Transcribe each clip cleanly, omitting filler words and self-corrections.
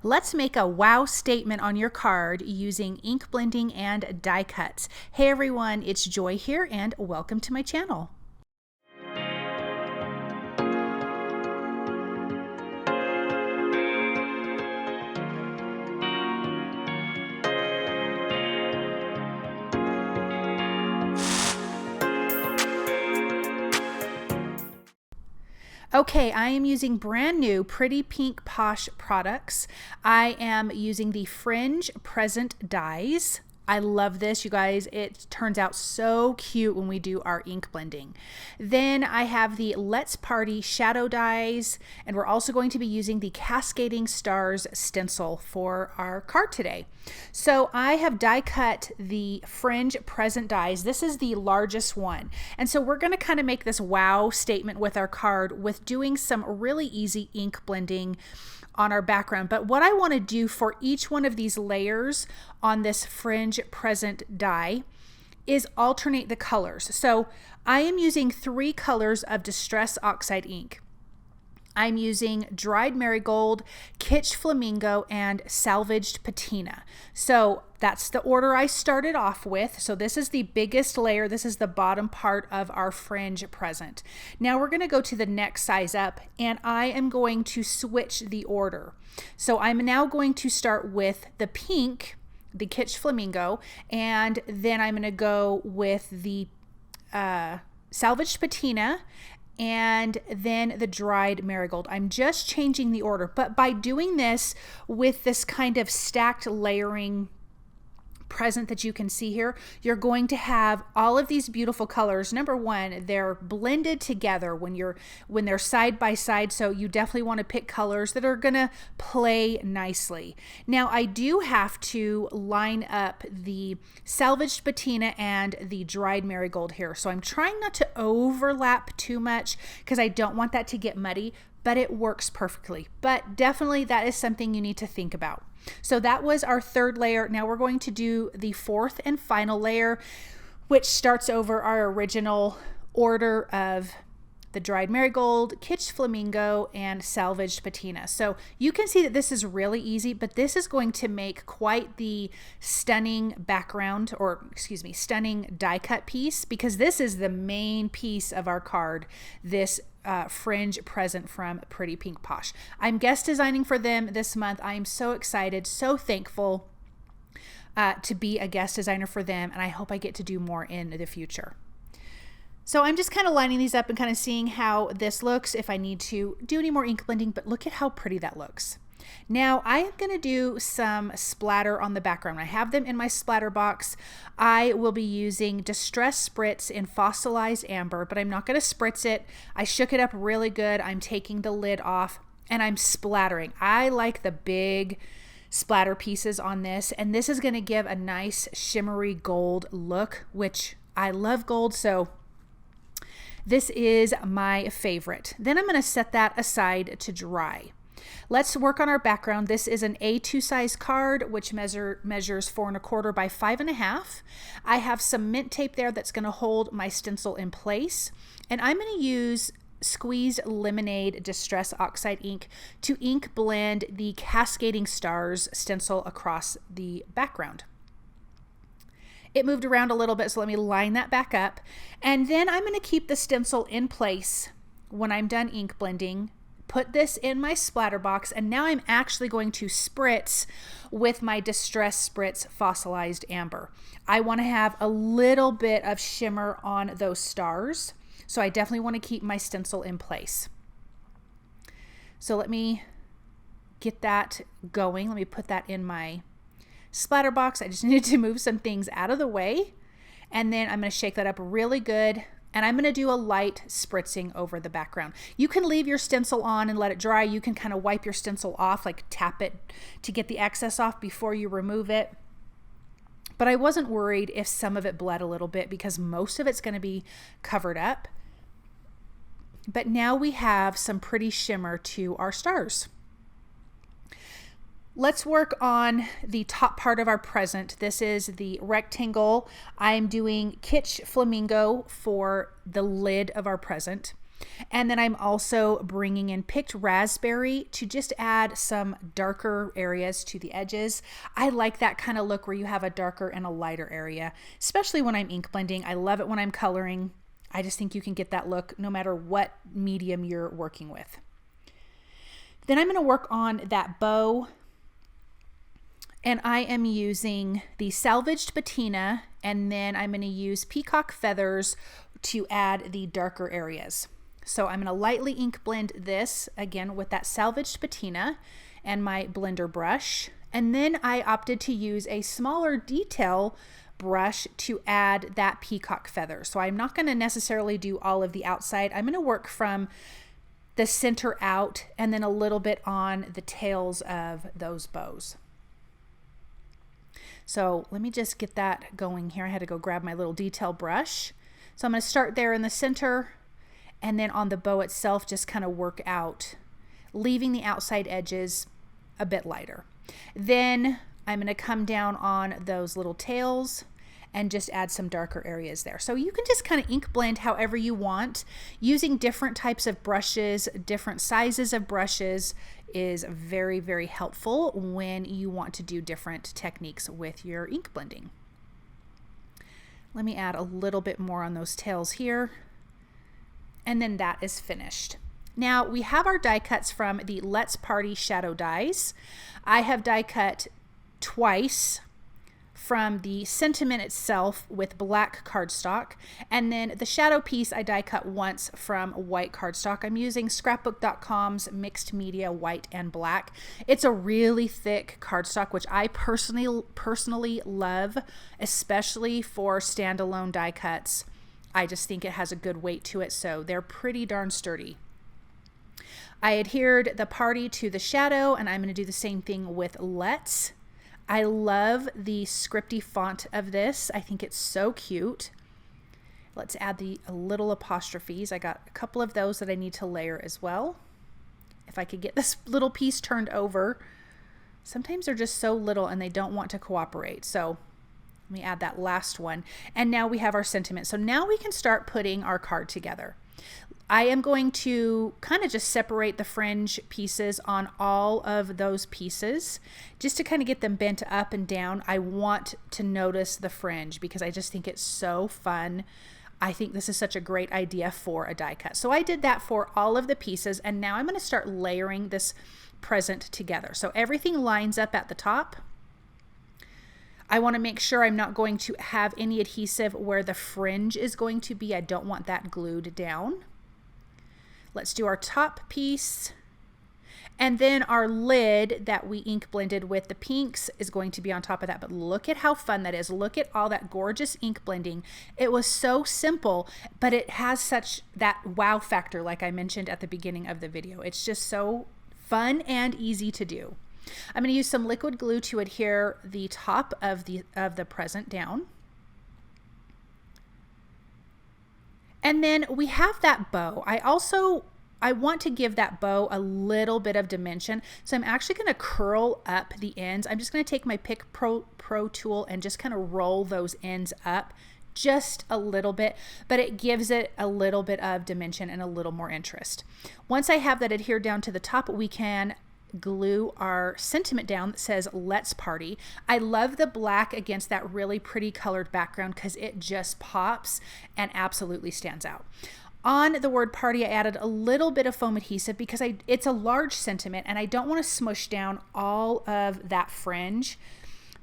Let's make a wow statement on your card using ink blending and die cuts. Hey everyone, it's Joy here and welcome to my channel. Okay, I am using brand new Pretty Pink Posh products. I am using the Fringe Present dies. I love this, you guys. It turns out so cute when we do our ink blending. Then I have the Let's Party shadow dies, and we're also going to be using the Cascading Stars stencil for our card today. So I have die cut the Fringe Present dies. This is the largest one. And so we're going to kind of make this wow statement with our card with doing some really easy ink blending on our background. But what I want to do for each one of these layers on this Fringe Present die is alternate the colors. So I am using 3 colors of Distress Oxide ink. I'm using Dried Marigold, Kitsch Flamingo, and Salvaged Patina. So that's the order I started off with. So this is the biggest layer. This is the bottom part of our Fringe Present. Now we're going to go to the next size up, and I am going to switch the order. So I'm now going to start with the pink, the Kitsch Flamingo, and then I'm going to go with the Salvaged Patina, and then the Dried Marigold. I'm just changing the order, but by doing this with this kind of stacked layering present that you can see here, you're going to have all of these beautiful colors. Number one, they're blended together when they're side by side, so you definitely want to pick colors that are gonna play nicely. Now I do have to line up the Salvaged Patina and the Dried Marigold here, so I'm trying not to overlap too much because I don't want that to get muddy, but it works perfectly. But definitely that is something you need to think about. So that was our 3rd layer. Now we're going to do the 4th and final layer, which starts over our original order of the Dried Marigold, Kitsch Flamingo, and Salvaged Patina. So you can see that this is really easy, but this is going to make quite the stunning background, or excuse me, stunning die cut piece, because this is the main piece of our card, this Fringe Present from Pretty Pink Posh. I'm guest designing for them this month. I am so excited, so thankful to be a guest designer for them, and I hope I get to do more in the future. So I'm just kind of lining these up and kind of seeing how this looks, if I need to do any more ink blending, but look at how pretty that looks. Now I am going to do some splatter on the background. I have them in my splatter box. I will be using Distress Spritz in Fossilized Amber, but I'm not going to spritz it. I shook it up really good. I'm taking the lid off and I'm splattering. I like the big splatter pieces on this, and this is going to give a nice shimmery gold look, which I love gold, so this is my favorite. Then I'm going to set that aside to dry. Let's work on our background. This is an A2 size card, which measures 4¼ by 5½. I have some mint tape there that's going to hold my stencil in place. And I'm going to use Squeezed Lemonade Distress Oxide ink to ink blend the Cascading Stars stencil across the background. It moved around a little bit, so let me line that back up. And then I'm going to keep the stencil in place when I'm done ink blending. Put this in my splatter box, and now I'm actually going to spritz with my Distress Spritz Fossilized Amber. I want to have a little bit of shimmer on those stars, so I definitely want to keep my stencil in place. So let me get that going. Let me put that in my splatter box. I just needed to move some things out of the way, and then I'm going to shake that up really good, and I'm going to do a light spritzing over the background. You can leave your stencil on and let it dry. You can kind of wipe your stencil off, like tap it to get the excess off before you remove it. But I wasn't worried if some of it bled a little bit because most of it's going to be covered up. But now we have some pretty shimmer to our stars. Let's work on the top part of our present. This is the rectangle. I'm doing Kitsch Flamingo for the lid of our present. And then I'm also bringing in picked raspberry to just add some darker areas to the edges. I like that kind of look where you have a darker and a lighter area, especially when I'm ink blending. I love it when I'm coloring. I just think you can get that look no matter what medium you're working with. Then I'm going to work on that bow, and I am using the Salvaged Patina, and then I'm going to use Peacock feathers to add the darker areas. So I'm going to lightly ink blend this again with that Salvaged Patina and my blender brush. And then I opted to use a smaller detail brush to add that peacock feather. So I'm not going to necessarily do all of the outside. I'm going to work from the center out and then a little bit on the tails of those bows. So let me just get that going here. I had to go grab my little detail brush. So I'm going to start there in the center, and then on the bow itself just kind of work out, leaving the outside edges a bit lighter. Then I'm going to come down on those little tails and just add some darker areas there. So you can just kind of ink blend however you want. Using different types of brushes, different sizes of brushes is very, very helpful when you want to do different techniques with your ink blending. Let me add a little bit more on those tails here. And then that is finished. Now we have our die cuts from the Let's Party shadow dies. I have die cut twice from the sentiment itself with black cardstock, and then the shadow piece I die cut once from white cardstock. I'm using scrapbook.com's mixed media white and black. It's a really thick cardstock, which I personally love, especially for standalone die cuts. I just think it has a good weight to it, so they're pretty darn sturdy. I adhered the party to the shadow, and I'm going to do the same thing with Let's. I love the scripty font of this. I think it's so cute. Let's add the little apostrophes. I got a couple of those that I need to layer as well. If I could get this little piece turned over. Sometimes they're just so little and they don't want to cooperate. So let me add that last one. And now we have our sentiment. So now we can start putting our card together. I am going to kind of just separate the fringe pieces on all of those pieces just to kind of get them bent up and down. I want to notice the fringe because I just think it's so fun. I think this is such a great idea for a die cut. So I did that for all of the pieces, and now I'm going to start layering this present together. So everything lines up at the top. I want to make sure I'm not going to have any adhesive where the fringe is going to be. I don't want that glued down. Let's do our top piece, and then our lid that we ink blended with the pinks is going to be on top of that. But look at how fun that is. Look at all that gorgeous ink blending. It was so simple, but it has such that wow factor like I mentioned at the beginning of the video. It's just so fun and easy to do. I'm going to use some liquid glue to adhere the top of the present down. And then we have that bow. I want to give that bow a little bit of dimension. So I'm actually going to curl up the ends. I'm just going to take my Pick Pro tool and just kind of roll those ends up just a little bit, but it gives it a little bit of dimension and a little more interest. Once I have that adhered down to the top, we can glue our sentiment down that says Let's Party. I love the black against that really pretty colored background because it just pops and absolutely stands out. On the word party, I added a little bit of foam adhesive because it's a large sentiment and I don't want to smush down all of that fringe.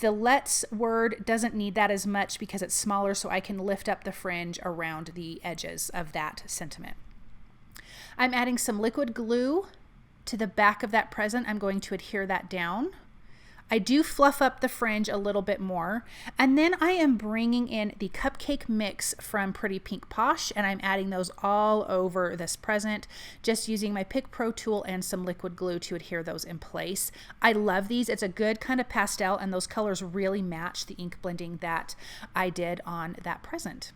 The Let's word doesn't need that as much because it's smaller, so I can lift up the fringe around the edges of that sentiment. I'm adding some liquid glue to the back of that present. I'm going to adhere that down. I do fluff up the fringe a little bit more, and then I am bringing in the Cupcake mix from Pretty Pink Posh, and I'm adding those all over this present, just using my Pick Pro tool and some liquid glue to adhere those in place. I love these. It's a good kind of pastel, and those colors really match the ink blending that I did on that present.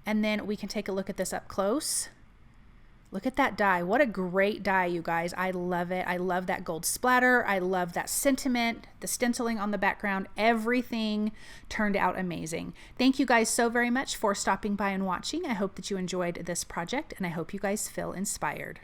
And then we can take a look at this up close. Look at that die. What a great die, you guys. I love it. I love that gold splatter. I love that sentiment, the stenciling on the background. Everything turned out amazing. Thank you guys so very much for stopping by and watching. I hope that you enjoyed this project, and I hope you guys feel inspired.